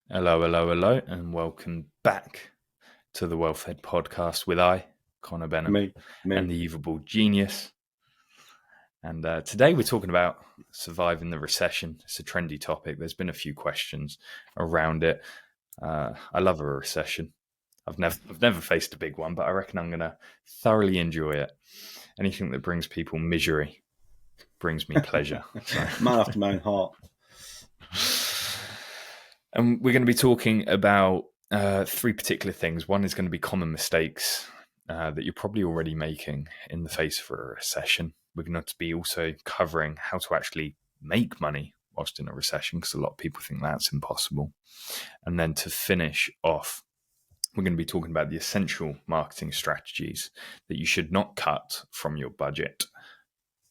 Hello, hello, hello, and welcome back to the Well-Fed Podcast with Connor Benham, Me. and the Evil Genius. And today we're talking about surviving the recession. It's a trendy topic. There's been a few questions around it. I love a recession. I've never faced a big one, but I reckon I'm going to thoroughly enjoy it. Anything that brings people misery brings me pleasure. Man after my own heart. And we're going to be talking about three particular things. One is going to be common mistakes that you're probably already making in the face of a recession. We're going to be also covering how to actually make money whilst in a recession, because a lot of people think that's impossible. And then to finish off, we're going to be talking about the essential marketing strategies that you should not cut from your budget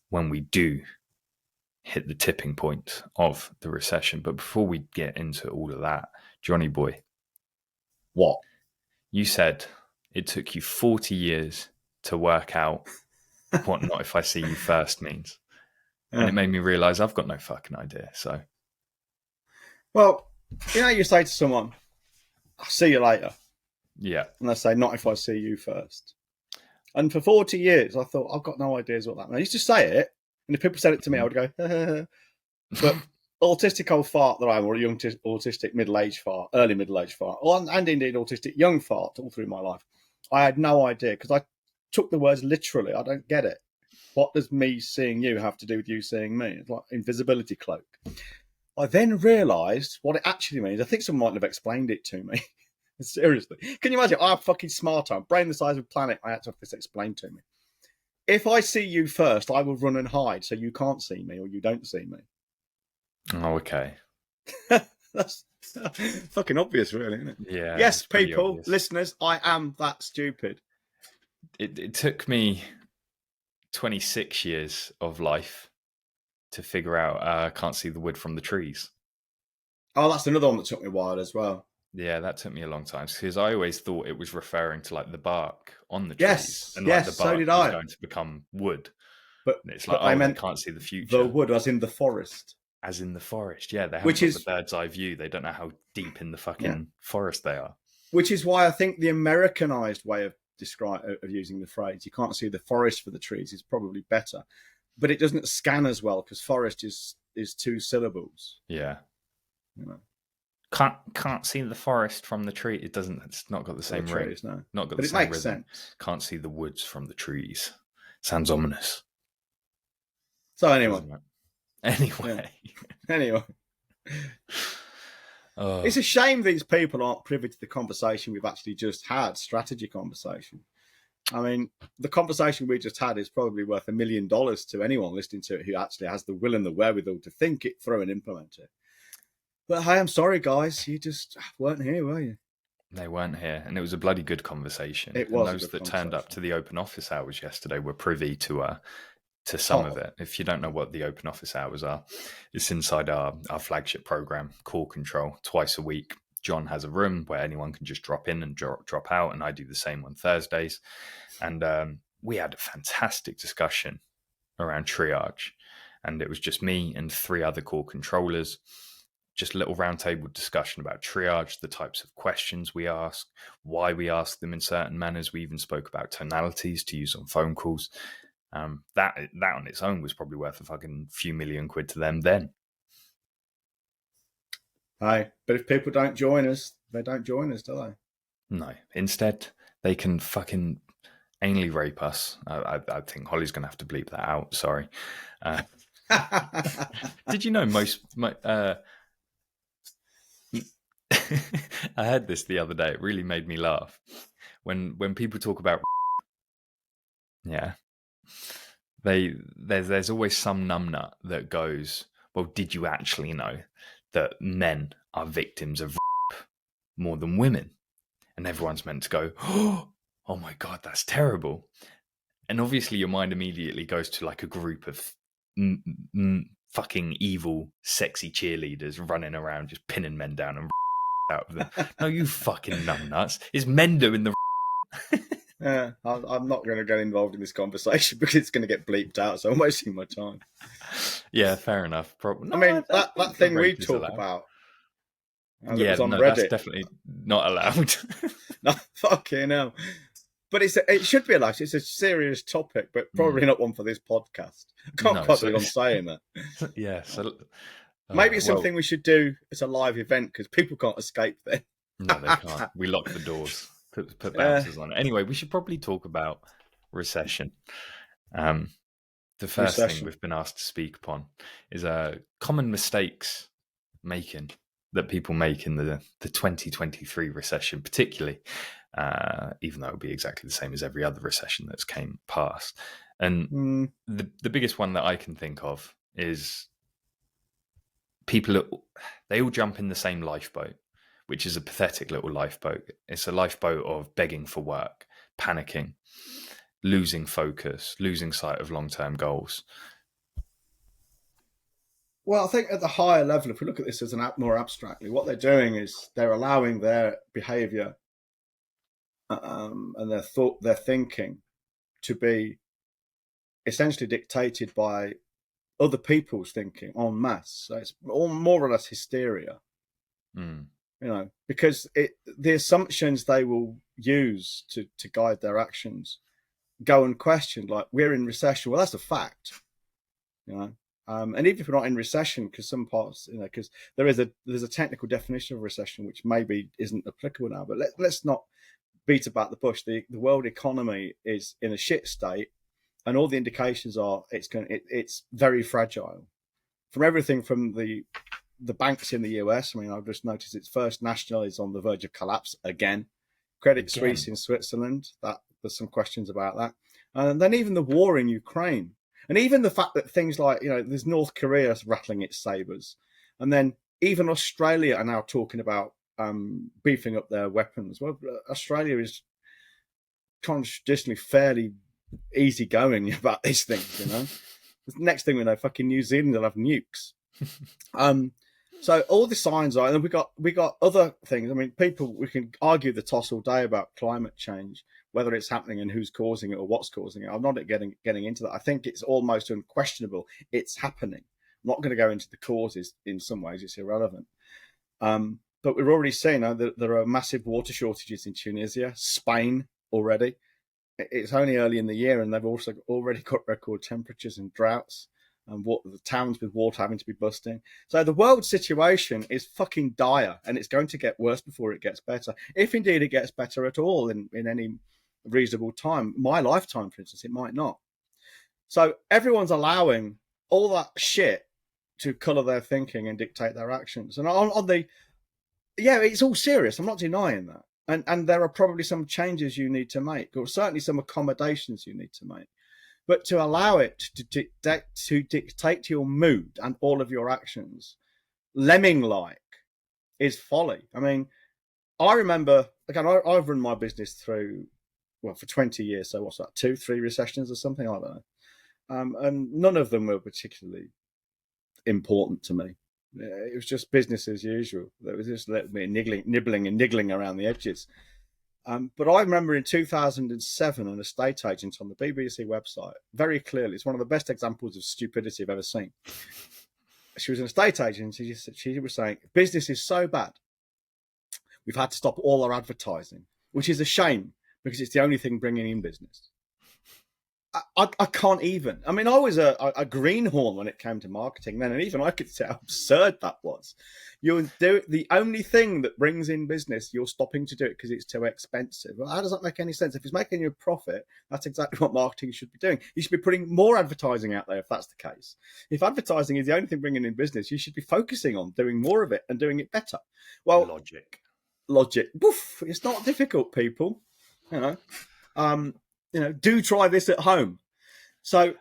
when we do hit the tipping point of the recession. But before we get into all of that, Johnny boy, what? You said it took you 40 years to work out what "not if I see you first" means. And it made me realise I've got no fucking idea. So, well, you say to someone, "I'll see you later." Yeah. And they say, "Not if I see you first." And for 40 years, I thought, I've got no ideas what that means. I used to say it, and if people said it to me, I would go, but autistic old fart that I am, or a young autistic middle-aged fart, early middle-aged fart, and indeed autistic young fart all through my life, I had no idea, because I took the words literally. I don't get it. What does me seeing you have to do with you seeing me? It's like invisibility cloak. I then realised what it actually means. I think someone might have explained it to me. Seriously. Can you imagine? I'm fucking smart. I'm brain the size of a planet. I had to have this explained to me. If I see you first, I will run and hide so you can't see me or you don't see me. Oh, okay. That's fucking obvious, really, isn't it? Yeah. Yes, people, listeners, I am that stupid. It took me 26 years of life to figure out I can't see the wood from the trees. Oh, that's another one that took me a while as well. Yeah, that took me a long time, because I always thought it was referring to like the bark on the trees. Yes, and yes, like the bark so did was I. going to become wood. But it's like, I meant they can't see the future. The wood, as in the forest. As in the forest, yeah. They haven't got the bird's eye view. They don't know how deep in the fucking forest they are. Which is why I think the Americanized way of using the phrase, "you can't see the forest for the trees," is probably better. But it doesn't scan as well, because forest is two syllables. Yeah. You know. Can't see the forest from the tree. It doesn't. It's not got the same ring. Trees, no. Not got but the same makes rhythm. Sense. Can't see the woods from the trees. Sounds ominous. So anyway. Anyway. It's a shame these people aren't privy to the conversation we've actually just had, strategy conversation. I mean, the conversation we just had is probably worth $1 million to anyone listening to it who actually has the will and the wherewithal to think it through and implement it. But hey, I'm sorry, guys. You just weren't here, were you? They weren't here, and it was a bloody good conversation. It was. And those that turned up to the open office hours yesterday were privy to some of it. If you don't know what the open office hours are, it's inside our flagship program, Core Control. Twice a week, John has a room where anyone can just drop in and drop out, and I do the same on Thursdays. And we had a fantastic discussion around triage, and it was just me and 3 other core controllers. Just a little roundtable discussion about triage, the types of questions we ask, why we ask them in certain manners. We even spoke about tonalities to use on phone calls. That on its own was probably worth a fucking few million quid to them then. Hey, but if people don't join us, they don't join us, do they? No. Instead, they can fucking anally rape us. I think Holly's going to have to bleep that out. Sorry. Did you know I heard this the other day. It really made me laugh. When people talk about there's always some numbnut that goes, well, did you actually know that men are victims of rape more than women? And everyone's meant to go, oh my God, that's terrible. And obviously your mind immediately goes to like a group of fucking evil, sexy cheerleaders running around just pinning men down and out of them. No, you fucking numbnuts. It's men doing the Yeah, I'm not going to get involved in this conversation because it's going to get bleeped out, so I'm wasting my time. Yeah, fair enough. No, I mean, that thing we talk about, That was on no, that's Reddit. definitely not allowed. No, fucking hell. But it should be allowed. It's a serious topic, but probably not one for this podcast. I can't No, quite so believe I'm saying that. yeah, so Maybe it's well, something we should do as a live event because people can't escape then. no, they can't. We lock the doors, put Yeah. bouncers on it. Anyway, we should probably talk about recession. The first thing Recession. we've been asked to speak upon is common mistakes that people make in the 2023 recession, particularly, even though it'll be exactly the same as every other recession that's came past. And the biggest one that I can think of is people, they all jump in the same lifeboat, which is a pathetic little lifeboat. It's a lifeboat of begging for work, panicking, losing focus, losing sight of long-term goals. Well, I think at the higher level, if we look at this as more abstractly, what they're doing is they're allowing their behaviour and their thinking to be essentially dictated by other people's thinking en masse. So it's more or less hysteria, because the assumptions they will use to guide their actions go unquestioned. Like, we're in recession. Well, that's a fact, and even if we're not in recession, because some parts, because there's a technical definition of recession which maybe isn't applicable now. But let's not beat about the bush. The world economy is in a shit state, and all the indications are it's very fragile. From everything from the banks in the US. I mean, I've just noticed its First National is on the verge of collapse again. Credit Suisse in Switzerland. There's some questions about that. And then even the war in Ukraine. And even the fact that things like, there's North Korea rattling its sabers. And then even Australia are now talking about beefing up their weapons. Well, Australia is traditionally fairly easygoing about these things, The next thing we know, fucking New Zealand will have nukes. So all the signs are, and we got other things. I mean, we can argue the toss all day about climate change, whether it's happening and who's causing it or what's causing it. I'm not getting into that. I think it's almost unquestionable. It's happening. I'm not going to go into the causes. In some ways, it's irrelevant. But we're already seeing that there are massive water shortages in Tunisia, Spain already. It's only early in the year, and they've also already got record temperatures and droughts, and the towns with water having to be busting. So the world situation is fucking dire, and it's going to get worse before it gets better, if indeed it gets better at all in any reasonable time. My lifetime, for instance, it might not. So everyone's allowing all that shit to colour their thinking and dictate their actions. And it's all serious. I'm not denying that. And there are probably some changes you need to make, or certainly some accommodations you need to make. But to allow it to dictate your mood and all of your actions, lemming-like, is folly. I mean, I remember, again, I've run my business through, for 20 years. So what's that, 2-3 recessions or something? I don't know. And none of them were particularly important to me. It was just business as usual. It was just nibbling and niggling around the edges. But I remember in 2007, an estate agent on the BBC website, very clearly, it's one of the best examples of stupidity I've ever seen. She was an estate agent. She was saying, business is so bad, we've had to stop all our advertising, which is a shame because it's the only thing bringing in business. I can't even. I mean, I was a greenhorn when it came to marketing then, and even I could see how absurd that was. You do the only thing that brings in business, you're stopping to do it because it's too expensive. Well, how does that make any sense? If it's making you a profit, that's exactly what marketing should be doing. You should be putting more advertising out there if that's the case. If advertising is the only thing bringing in business, you should be focusing on doing more of it and doing it better. Well, logic. Woof, it's not difficult, people. Do try this at home. So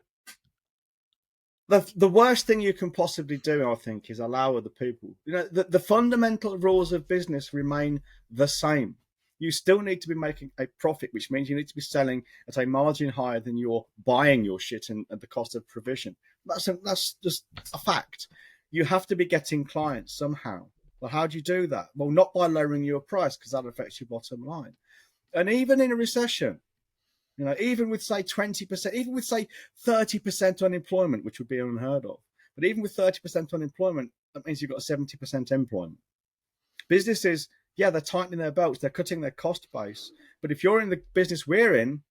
the worst thing you can possibly do, I think, is allow other people. The fundamental rules of business remain the same. You still need to be making a profit, which means you need to be selling at a margin higher than you're buying your shit and at the cost of provision. That's just a fact. You have to be getting clients somehow. Well, how do you do that? Well, not by lowering your price, because that affects your bottom line. And even in a recession, even with, say, 20%, even with, say, 30% unemployment, which would be unheard of. But even with 30% unemployment, that means you've got 70% employment. businesses, yeah, they're tightening their belts, they're cutting their cost base. But if you're in the business we're in,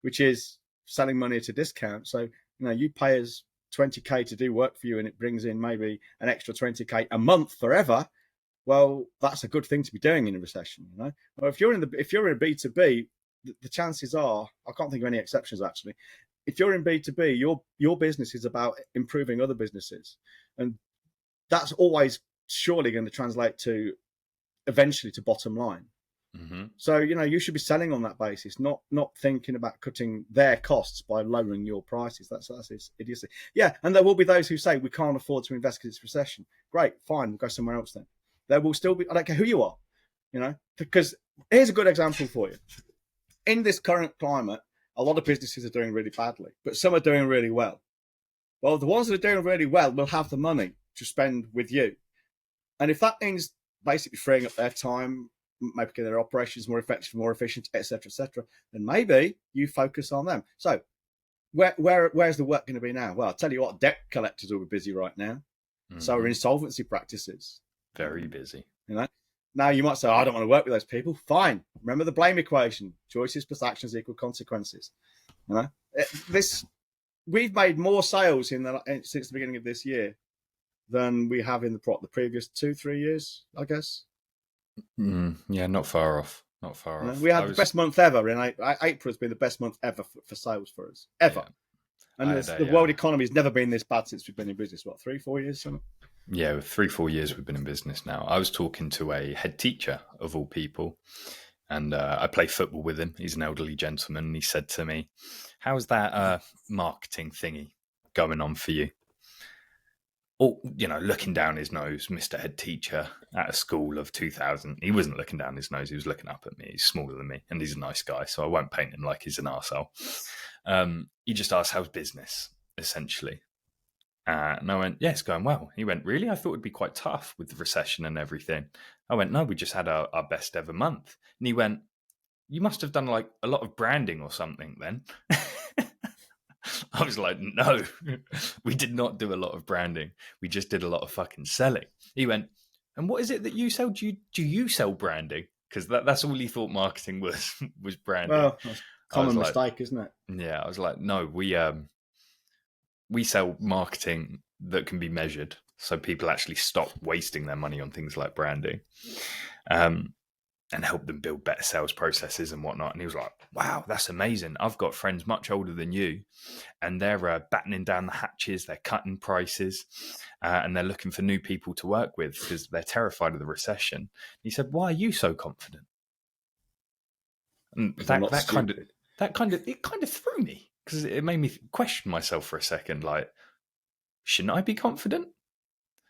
which is selling money at a discount, so you pay us 20k to do work for you, and it brings in maybe an extra 20k a month forever. Well, that's a good thing to be doing in a recession, Or if you're in a B2B, the chances are, I can't think of any exceptions actually. If you're in B2B, your business is about improving other businesses, and that's always surely going to translate to eventually to bottom line. Mm-hmm. So you should be selling on that basis, not thinking about cutting their costs by lowering your prices. That's idiocy. Yeah, and there will be those who say we can't afford to invest because it's recession. Great, fine, we'll go somewhere else then. There will still be, I don't care who you are, because here's a good example for you. In this current climate, a lot of businesses are doing really badly, but some are doing really well. Well, the ones that are doing really well will have the money to spend with you. And if that means basically freeing up their time, making their operations more effective, more efficient, etc., then maybe you focus on them. So where's the work going to be now? Well, I'll tell you what, debt collectors will be busy right now. Mm-hmm. So are insolvency practices. Very busy. Now you might say, I don't want to work with those people. Fine. Remember the blame equation. Choices plus actions equal consequences. We've made more sales since the beginning of this year than we have in the previous 2-3 years, I guess. Yeah, not far off. Not far off. We had the best month ever. April has been the best month ever for sales for us, ever. Yeah. And the world economy has never been this bad since we've been in business. What, 3-4 years? Something? Yeah, 3-4 years we've been in business now. I was talking to a head teacher of all people, and I play football with him. He's an elderly gentleman, and he said to me, "How's that marketing thingy going on for you?" Or, looking down his nose, Mr. Head Teacher at a school of 2,000. He wasn't looking down his nose. He was looking up at me. He's smaller than me, and he's a nice guy, so I won't paint him like he's an arsehole. He just asked, how's business, essentially? And I went, yeah, it's going well. He went, really? I thought it'd be quite tough with the recession and everything. I went, no, we just had our best ever month. And he went, you must have done like a lot of branding or something then. I was like, no, we did not do a lot of branding. We just did a lot of fucking selling. He went, and what is it that you sell? Do you sell branding? Because that's all he thought marketing was branding. Well, that's a common mistake, isn't it? Yeah, I was like, no, we sell marketing that can be measured, so people actually stop wasting their money on things like branding, and help them build better sales processes and whatnot. And he was like, wow, that's amazing. I've got friends much older than you, and they're battening down the hatches, they're cutting prices, and they're looking for new people to work with because they're terrified of the recession. And he said, why are you so confident? And that kind of threw me, because it made me question myself for a second, like, shouldn't I be confident?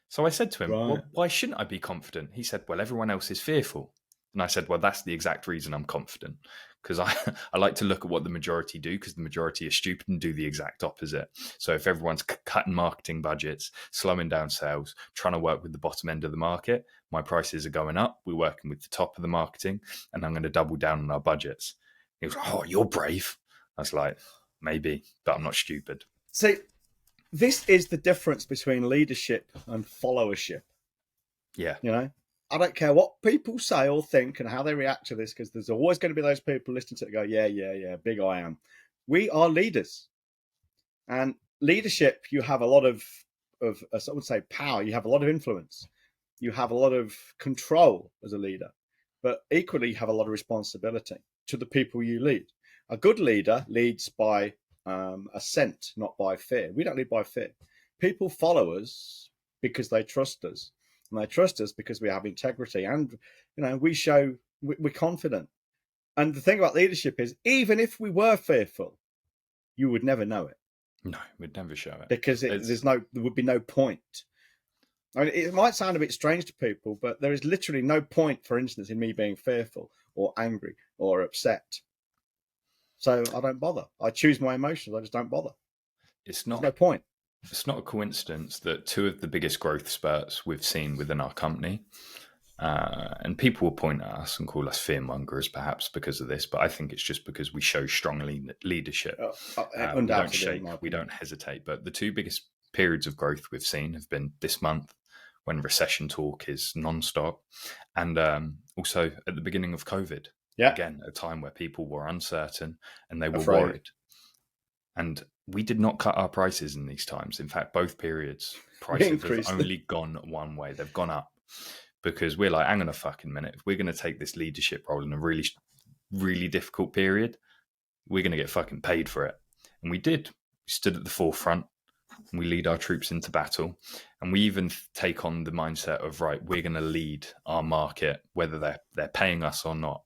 So I said to him, well, why shouldn't I be confident? He said, well, everyone else is fearful. And I said, well, that's the exact reason I'm confident, because I like to look at what the majority do, because the majority are stupid and do the exact opposite. So if everyone's cutting marketing budgets, slowing down sales, trying to work with the bottom end of the market, my prices are going up. We're working with the top of the marketing, and I'm going to double down on our budgets. He was like, oh, you're brave. I was like, maybe, but I'm not stupid. See, this is the difference between leadership and followership. Yeah. I don't care what people say or think and how they react to this, because there's always going to be those people listening to it and go, yeah, big I am. We are leaders. And leadership, you have a lot of I would say, power. You have a lot of influence. You have a lot of control as a leader. But equally, you have a lot of responsibility to the people you lead. A good leader leads by assent, not by fear. We don't lead by fear. People follow us because they trust us. And they trust us because we have integrity, and we're confident. And the thing about leadership is, even if we were fearful, you would never know it. No, we'd never show it, because there would be no point. I mean, it might sound a bit strange to people, but there is literally no point, for instance, in me being fearful or angry or upset. So I don't bother. I choose my emotions. I just don't bother. There's no point. It's not a coincidence that two of the biggest growth spurts we've seen within our company, and people will point at us and call us fearmongers perhaps because of this, but I think it's just because we show strong leadership. We don't shake, we don't hesitate. But the two biggest periods of growth we've seen have been this month, when recession talk is non-stop, and also at the beginning of COVID. Yeah. Again, a time where people were uncertain and they were Afraid. worried. And we did not cut our prices in these times. In fact, both periods, prices have only gone one way. They've gone up because we're like, hang on a fucking minute. If we're going to take this leadership role in a really, really difficult period, we're going to get fucking paid for it. And we did. We stood at the forefront. We lead our troops into battle. And we even take on the mindset of, right, we're going to lead our market, whether they're paying us or not.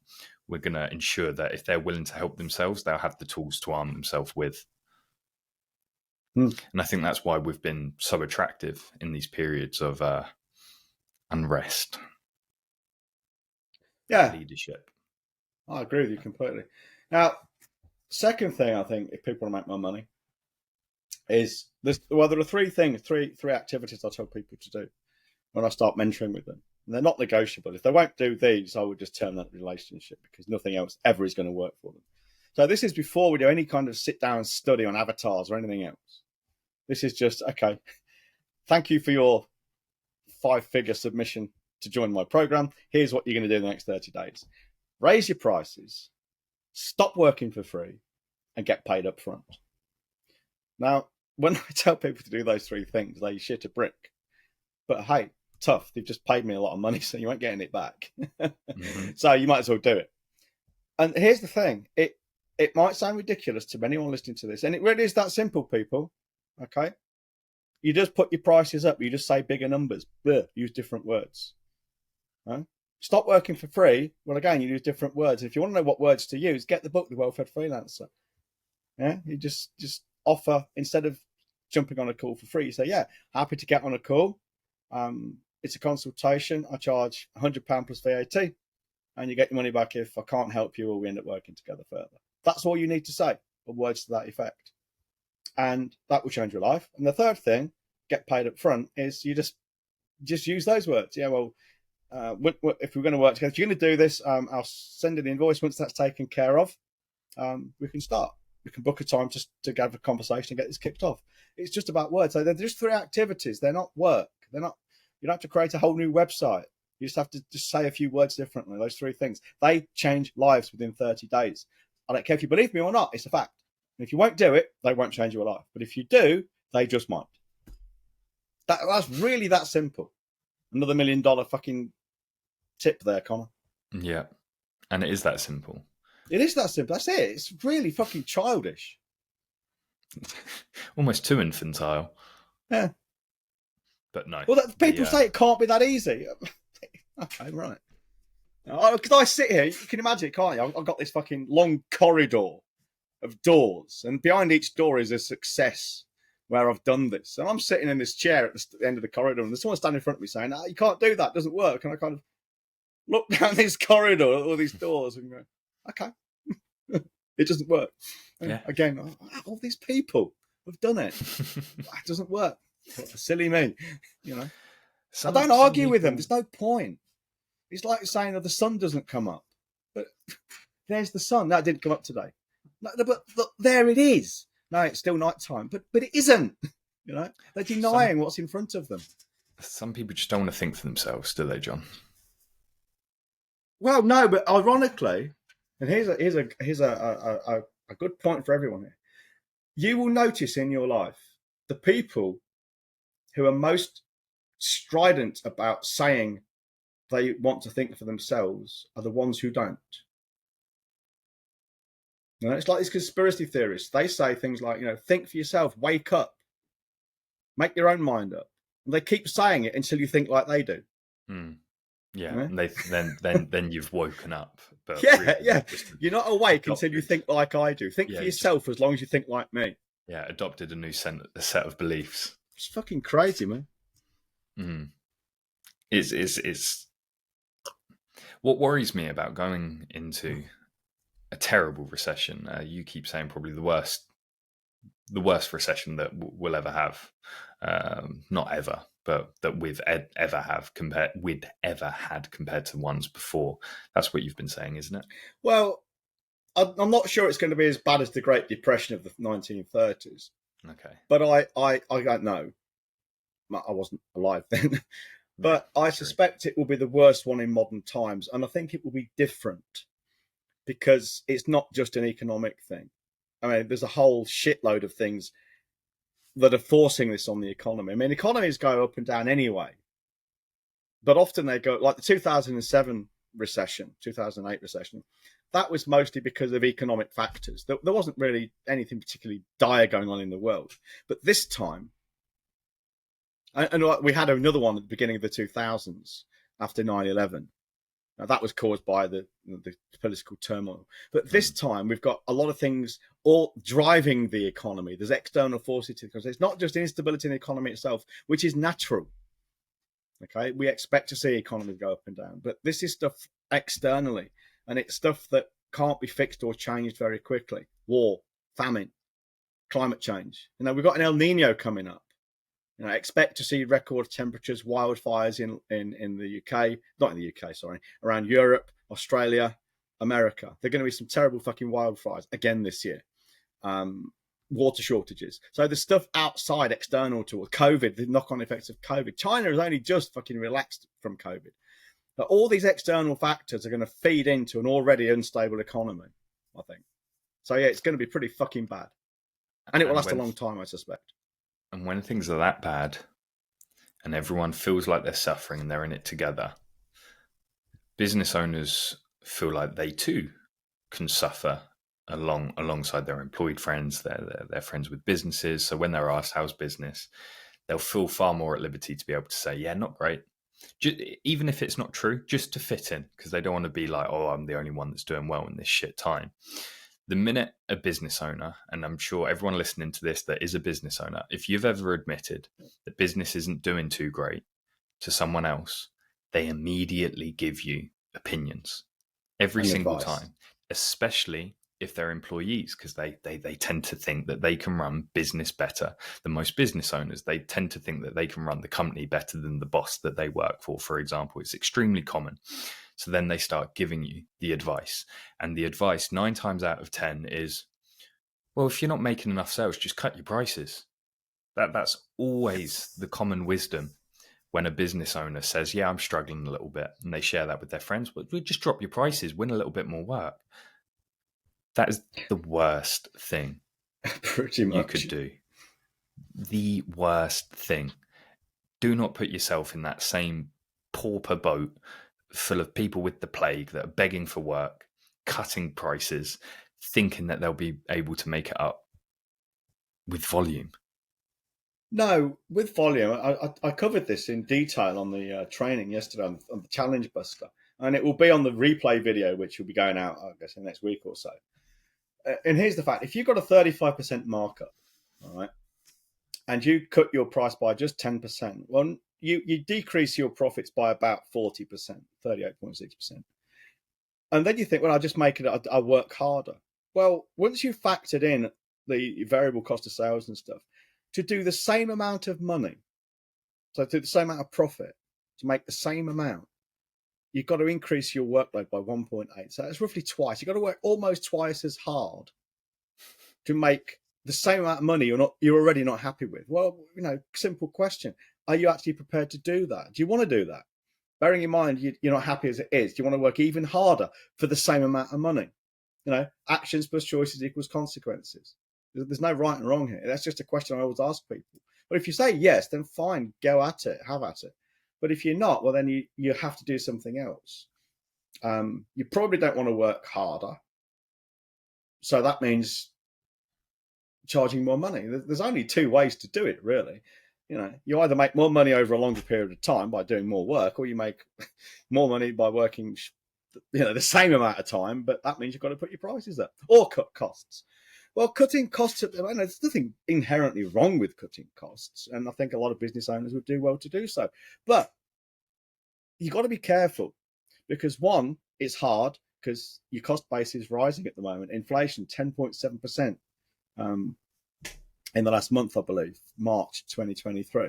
We're going to ensure that if they're willing to help themselves, they'll have the tools to arm themselves with. And I think that's why we've been so attractive in these periods of unrest. Yeah. Leadership. I agree with you completely. Now, second thing I think, if people want to make more money, is this. Well, there are three activities I tell people to do when I start mentoring with them. And they're not negotiable. If they won't do these, I would just terminate the relationship because nothing else ever is going to work for them. So this is before we do any kind of sit down study on avatars or anything else. This is just, okay, thank you for your 5-figure submission to join my program. Here's what you're going to do in the next 30 days. Raise your prices, stop working for free, and get paid up front. Now, when I tell people to do those 3 things, they shit a brick. But hey, tough. They've just paid me a lot of money, so you ain't getting it back. So you might as well do it. And here's the thing. It might sound ridiculous to anyone listening to this, and it really is that simple, people. Okay? You just put your prices up. You just say bigger numbers. Use different words. Right? Stop working for free. Well, again, you use different words. If you want to know what words to use, get the book, The Well-Fed Freelancer. Yeah? You just offer, instead of jumping on a call for free, you say, yeah, happy to get on a call. It's a consultation. I charge £100 plus VAT, and you get your money back if I can't help you or we end up working together further. That's all you need to say, or words to that effect. And that will change your life. And the third thing, get paid up front, is you just use those words. Yeah, well, if we're going to work together, if you're going to do this, I'll send you the invoice. Once that's taken care of, we can start. We can book a time just to have a conversation and get this kicked off. It's just about words. So they're just 3 activities. They're not work. They're not. You don't have to create a whole new website. You just have to just say a few words differently. Those 3 things. They change lives within 30 days. I don't care if you believe me or not. It's a fact. And if you won't do it, they won't change your life. But if you do, they just might. That's really that simple. Another $1 million fucking tip there, Connor. Yeah. And it is that simple. It is that simple. That's it. It's really fucking childish. Almost too infantile. Yeah. But no. Well, people say it can't be that easy. Okay, right. Because I sit here, you can imagine, can't you? I've got this fucking long corridor of doors, and behind each door is a success where I've done this. And I'm sitting in this chair at the end of the corridor, and there's someone standing in front of me saying, you can't do that, it doesn't work. And I kind of look down this corridor, all these doors, and go, okay, it doesn't work. And again, all these people have done it. It doesn't work. Silly me, you know. I don't argue with them. There's no point. It's like saying the sun doesn't come up. But there's the sun. No, it didn't come up today. No, but look, there it is. No, it's still night time. But it isn't. You know, they're denying what's in front of them. Some people just don't want to think for themselves, do they, John? Well, no, but ironically, and here's a good point for everyone here. You will notice in your life the people who are most strident about saying they want to think for themselves are the ones who don't. You know, it's like these conspiracy theorists. They say things like, think for yourself, wake up, make your own mind up. And they keep saying it until you think like they do. Yeah, and then you've woken up. But yeah. You're not awake until you think like I do. Think for yourself as long as you think like me. Yeah, adopted a new set of beliefs. It's fucking crazy, man. It's what worries me about going into a terrible recession. You keep saying probably the worst recession that we'll ever have. Not ever, but that we've ever had compared to ones before. That's what you've been saying, isn't it? Well, I'm not sure it's going to be as bad as the Great Depression of the 1930s. Okay. But I don't know. I wasn't alive then. But I true. suspect it will be the worst one in modern times. And I think it will be different because it's not just an economic thing. I mean, there's a whole shitload of things that are forcing this on the economy. I mean, economies go up and down anyway, but often they go like the 2007 recession, 2008 recession. That was mostly because of economic factors. There wasn't really anything particularly dire going on in the world. But this time, and we had another one at the beginning of the 2000s after 9/11. Now, that was caused by the political turmoil. But this time, we've got a lot of things all driving the economy. There's external forces because it's not just instability in the economy itself, which is natural. Okay, we expect to see economies go up and down, but this is stuff externally, and it's stuff that can't be fixed or changed very quickly. War, famine, climate change. We've got an El Nino coming up. Expect to see record temperatures, wildfires in the UK, not in the UK, sorry, around Europe, Australia, America. There are going to be some terrible fucking wildfires again this year. Water shortages. So the stuff outside, external to COVID, the knock-on effects of COVID. China has only just fucking relaxed from COVID. But all these external factors are going to feed into an already unstable economy, I think. So yeah, it's going to be pretty fucking bad. And it will last a long time, I suspect. And when things are that bad and everyone feels like they're suffering and they're in it together, business owners feel like they too can suffer alongside their employed friends, their friends with businesses. So when they're asked how's business, they'll feel far more at liberty to be able to say, yeah, not great. Even if it's not true, just to fit in, because they don't want to be like, oh, I'm the only one that's doing well in this shit time. The minute a business owner, and I'm sure everyone listening to this that is a business owner, if you've ever admitted that business isn't doing too great to someone else, they immediately give you opinions every single time, especially if they're employees, because they tend to think that they can run business better than most business owners. They tend to think that they can run the company better than the boss that they work for example. It's extremely common. So then they start giving you the advice. And the advice 9 times out of 10 is, well, if you're not making enough sales, just cut your prices. That's always the common wisdom when a business owner says, yeah, I'm struggling a little bit, and they share that with their friends. But just drop your prices, win a little bit more work. That is the worst thing Pretty much you could do. The worst thing. Do not put yourself in that same pauper boat full of people with the plague that are begging for work, cutting prices, thinking that they'll be able to make it up with volume. No, with volume. I covered this in detail on the training yesterday on the Challenge Buster, and it will be on the replay video, which will be going out, I guess, in the next week or so. And here's the fact: if you've got a 35% markup, all right, and you cut your price by just 10%, well, you decrease your profits by about 40%, 38.6%. And then you think, well, I'll just make it, I'll work harder. Well, once you've factored in the variable cost of sales and stuff, to do the same amount of money, so to do the same amount of profit, to make the same amount, you've got to increase your workload by 1.8. So that's roughly twice. You've got to work almost twice as hard to make the same amount of money you're already not happy with. Well, simple question. Are you actually prepared to do that? Do you want to do that? Bearing in mind you're not happy as it is, do you want to work even harder for the same amount of money? Actions plus choices equals consequences. There's no right and wrong here. That's just a question I always ask people. But if you say yes, then fine, go at it, have at it. But if you're not, well, then you have to do something else. You probably don't want to work harder. So that means charging more money. There's only 2 ways to do it, really. You either make more money over a longer period of time by doing more work, or you make more money by working, the same amount of time, but that means you've got to put your prices up or cut costs. Well, cutting costs, there's nothing inherently wrong with cutting costs, and I think a lot of business owners would do well to do so. But you've got to be careful because, one, it's hard because your cost base is rising at the moment. Inflation, 10.7%. In the last month, I believe, March 2023.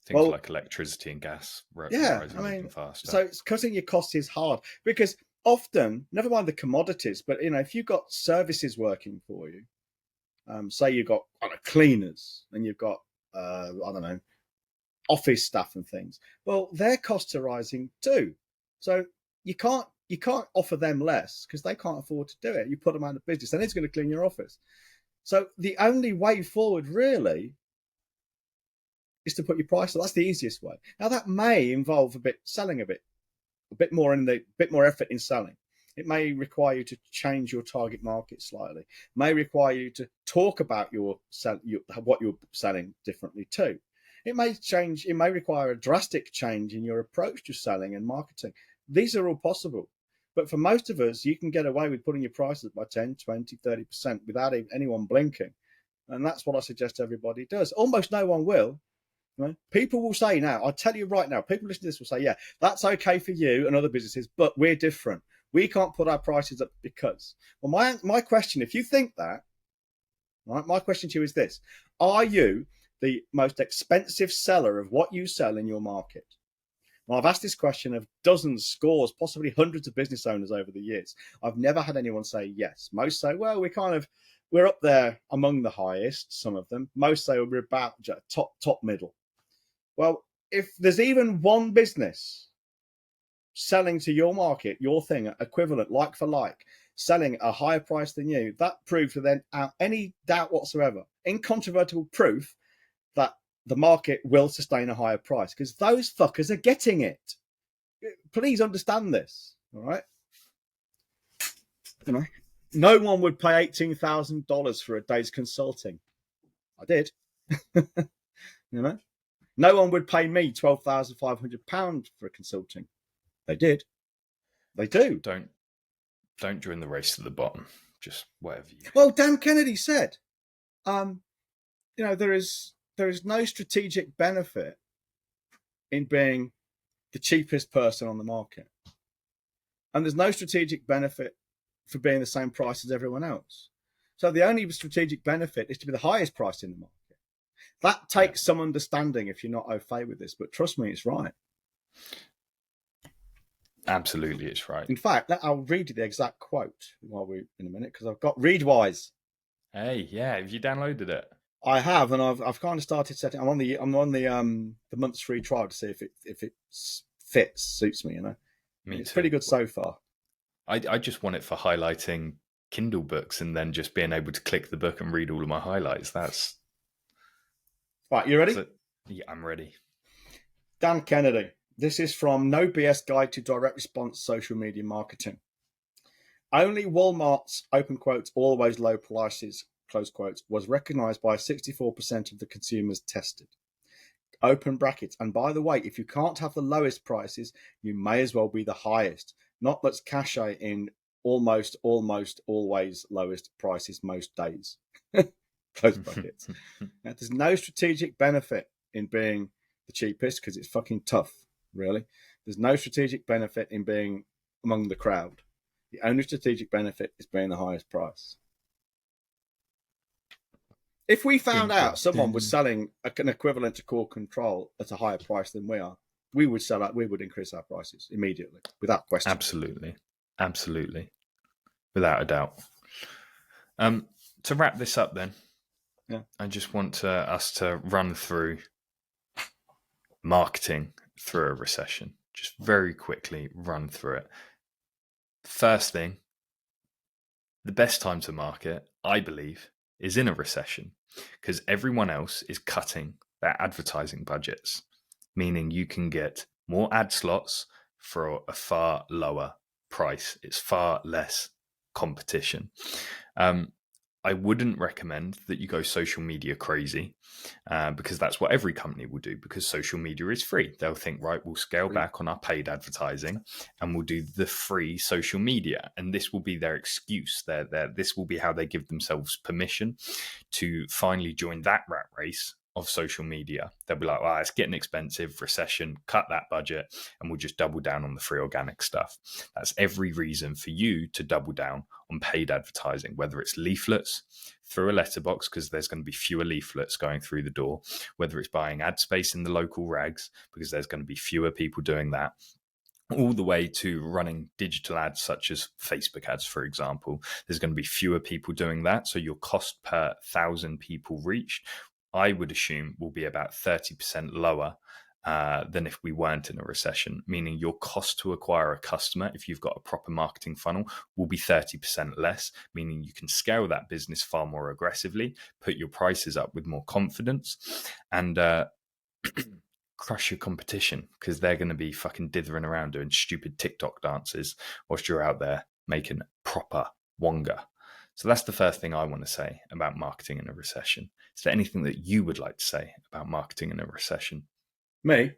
Things like electricity and gas rising even faster. So cutting your costs is hard because often, never mind the commodities, but if you've got services working for you, say you've got cleaners and you've got office staff and things. Well, their costs are rising too. So you can't offer them less because they can't afford to do it. You put them out of business, and it's going to clean your office. So the only way forward really is to put your price up. That's the easiest way. Now that may involve selling a bit more effort in selling. It may require you to change your target market slightly. It may require you to talk about what you're selling differently too. It may require a drastic change in your approach to selling and marketing. These are all possible. But for most of us, you can get away with putting your prices up by 10, 20, 30% without anyone blinking. And that's what I suggest everybody does. Almost no one will. Right? People will say now, I'll tell you right now, people listening to this will say, yeah, that's okay for you and other businesses, but we're different. We can't put our prices up because. Well, my question, if you think that, right, my question to you is this. Are you the most expensive seller of what you sell in your market? Well, I've asked this question of dozens, scores, possibly hundreds of business owners over the years. I've never had anyone say yes. Most say, well, we're up there among the highest, some of them. Most say we're about top middle. Well, if there's even one business selling to your market, your thing, equivalent, like for like, selling a higher price than you, that proves without any doubt whatsoever, incontrovertible proof that the market will sustain a higher price because those fuckers are getting it. Please understand this, all right? You know, no one would pay $18,000 for a day's consulting. I did. You know, no one would pay me £12,500 for consulting. They did. They do. Don't join the race to the bottom. Just whatever you. Well, Dan Kennedy said, there is no strategic benefit in being the cheapest person on the market. And there's no strategic benefit for being the same price as everyone else. So the only strategic benefit is to be the highest price in the market. That takes some understanding if you're not au fait with this, but trust me, it's right. Absolutely, it's right. In fact, I'll read you the exact quote while we're in a minute, because I've got Readwise. Hey, yeah, have you downloaded it? I have, and I've kind of started setting. I'm on the month's free trial to see if it suits me. It's pretty good so far. I just want it for highlighting Kindle books and then just being able to click the book and read all of my highlights. That's right. You ready? Yeah, I'm ready. Dan Kennedy. This is from No BS Guide to Direct Response Social Media Marketing. Only Walmart's, open quotes, always low prices, close quotes, was recognized by 64% of the consumers tested. Open brackets. And by the way, if you can't have the lowest prices, you may as well be the highest. Not let's cachet in almost always lowest prices most days. Close brackets. Now, there's no strategic benefit in being the cheapest because it's fucking tough. Really, there's no strategic benefit in being among the crowd. The only strategic benefit is being the highest price. If we found out someone was selling an equivalent to core control at a higher price than we are, we would increase our prices immediately, without question. Absolutely, without a doubt. To wrap this up, then, I just want us to run through marketing through a recession. Just very quickly run through it. First thing, the best time to market, I believe, is in a recession because everyone else is cutting their advertising budgets, meaning you can get more ad slots for a far lower price. It's far less competition. I wouldn't recommend that you go social media crazy because that's what every company will do because social media is free. They'll think, right, we'll scale back on our paid advertising and we'll do the free social media. And this will be their excuse. This will be how they give themselves permission to finally join that rat race of social media. They'll be like, well, it's getting expensive, recession, cut that budget, and we'll just double down on the free organic stuff. That's every reason for you to double down on paid advertising, whether it's leaflets through a letterbox, because there's going to be fewer leaflets going through the door, whether it's buying ad space in the local rags, because there's going to be fewer people doing that, all the way to running digital ads such as Facebook ads, for example. There's going to be fewer people doing that. So your cost per 1,000 people reached I would assume will be about 30% lower than if we weren't in a recession, meaning your cost to acquire a customer, if you've got a proper marketing funnel, will be 30% less, meaning you can scale that business far more aggressively, put your prices up with more confidence, and crush your competition, because they're going to be fucking dithering around doing stupid TikTok dances whilst you're out there making proper wonga. So that's the first thing I want to say about marketing in a recession. Is there anything that you would like to say about marketing in a recession? Me?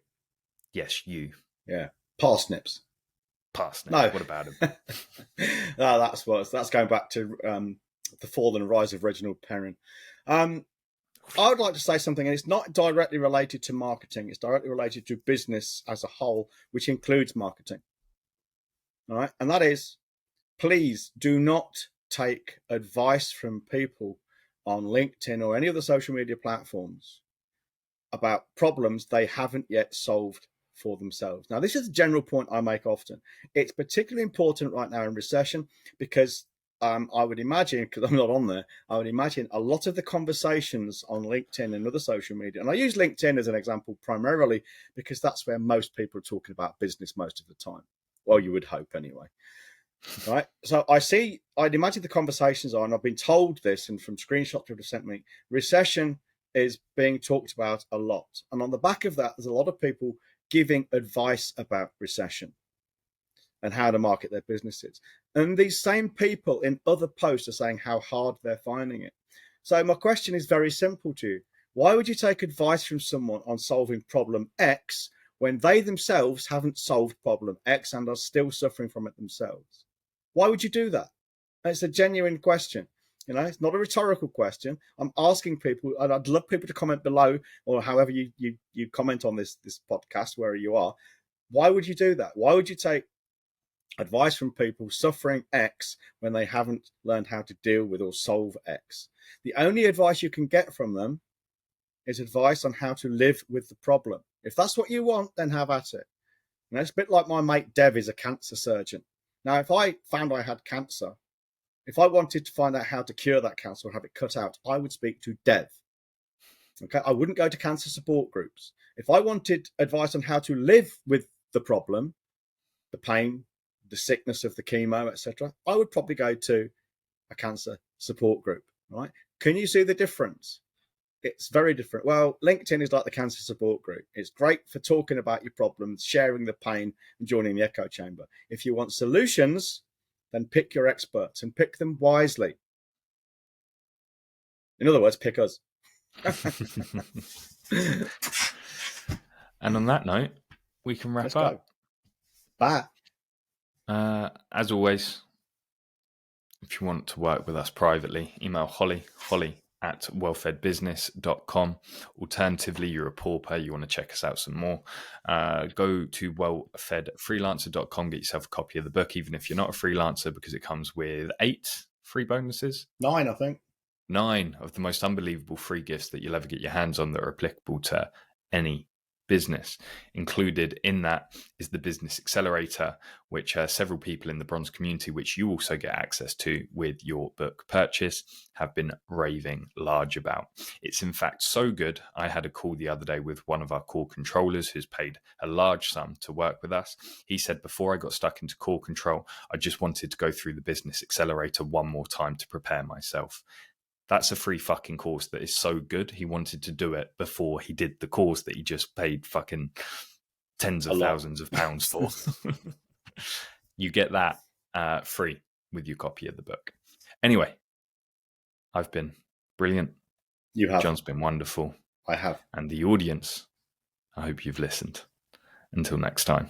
Yes, you. Yeah. Parsnips. Parsnip. No. What about him? No, that's worse. That's going back to the fall and rise of Reginald Perrin. I would like to say something, and it's not directly related to marketing. It's directly related to business as a whole, which includes marketing. All right. And that is, please do not take advice from people on LinkedIn or any other social media platforms about problems they haven't yet solved for themselves. Now, this is a general point I make often. It's particularly important right now in recession because I would imagine, because I'm not on there, I would imagine a lot of the conversations on LinkedIn and other social media, and I use LinkedIn as an example primarily because that's where most people are talking about business most of the time. Well, you would hope anyway. Right. So I'd imagine the conversations are, and I've been told this, and from screenshots people have sent me, recession is being talked about a lot. And on the back of that, there's a lot of people giving advice about recession and how to market their businesses. And these same people in other posts are saying how hard they're finding it. So my question is very simple to you. Why would you take advice from someone on solving problem X when they themselves haven't solved problem X and are still suffering from it themselves? Why would you do that? It's a genuine question. You know, it's not a rhetorical question. I'm asking people, and I'd love people to comment below, or however you comment on this podcast, wherever you are. Why would you do that? Why would you take advice from people suffering X when they haven't learned how to deal with or solve X? The only advice you can get from them is advice on how to live with the problem. If that's what you want, then have at it. You know, it's a bit like my mate Dev is a cancer surgeon. Now, if I found I had cancer, if I wanted to find out how to cure that cancer or have it cut out, I would speak to Dev. Okay, I wouldn't go to cancer support groups. If I wanted advice on how to live with the problem, the pain, the sickness of the chemo, etc., I would probably go to a cancer support group. Right? Can you see the difference? It's very different. Well, LinkedIn is like the cancer support group. It's great for talking about your problems, sharing the pain, and joining the echo chamber. If you want solutions, then pick your experts and pick them wisely. In other words, pick us. And on that note, we can wrap up. Bye. As always, if you want to work with us privately, email holly@wellfedbusiness.com. Alternatively, you're a pauper, you want to check us out some more, go to wellfedfreelancer.com, get yourself a copy of the book, even if you're not a freelancer, because it comes with 8 free bonuses. 9, I think. 9 of the most unbelievable free gifts that you'll ever get your hands on that are applicable to any business. Included in that is the Business Accelerator, which several people in the Bronze community, which you also get access to with your book purchase, have been raving large about. It's in fact so good. I had a call the other day with one of our core controllers who's paid a large sum to work with us. He said, before I got stuck into core control, I just wanted to go through the Business Accelerator one more time to prepare myself. That's a free fucking course that is so good. He wanted to do it before he did the course that he just paid fucking tens of thousands of pounds for. You get that free with your copy of the book. Anyway, I've been brilliant. You have. John's been wonderful. I have. And the audience, I hope you've listened. Until next time.